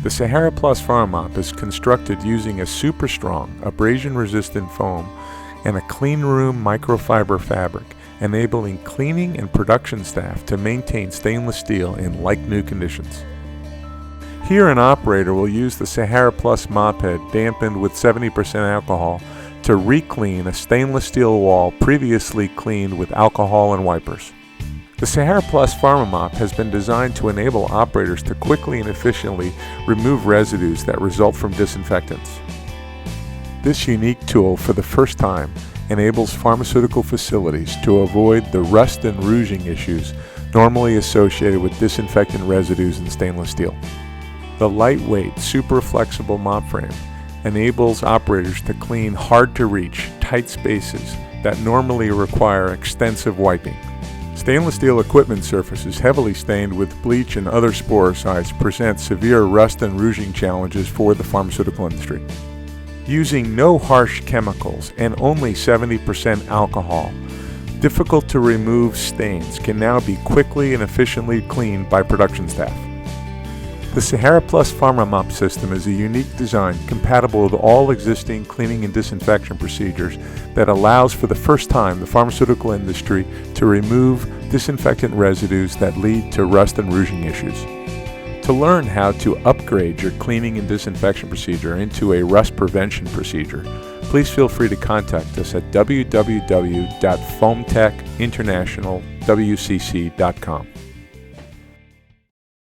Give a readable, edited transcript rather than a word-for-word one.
The Sahara Plus Pharma Mop is constructed using a super strong, abrasion-resistant foam and a Cleanroom microfiber fabric, enabling cleaning and production staff to maintain stainless steel in like-new conditions. Here an operator will use the Sahara Plus mop head dampened with 70% alcohol to re-clean a stainless steel wall previously cleaned with alcohol and wipers. The Sahara Plus Pharma Mop has been designed to enable operators to quickly and efficiently remove residues that result from disinfectants. This unique tool, for the first time, enables pharmaceutical facilities to avoid the rust and rouging issues normally associated with disinfectant residues in stainless steel. The lightweight, super flexible mop frame enables operators to clean hard-to-reach, tight spaces that normally require extensive wiping. Stainless steel equipment surfaces heavily stained with bleach and other sporicides present severe rust and rouging challenges for the pharmaceutical industry. Using no harsh chemicals and only 70% alcohol, difficult to remove stains can now be quickly and efficiently cleaned by production staff. The Sahara Plus Pharma Mop system is a unique design compatible with all existing cleaning and disinfection procedures that allows for the first time the pharmaceutical industry to remove disinfectant residues that lead to rust and rouging issues. To learn how to upgrade your cleaning and disinfection procedure into a rust prevention procedure, please feel free to contact us at www.foamtechinternationalwcc.com.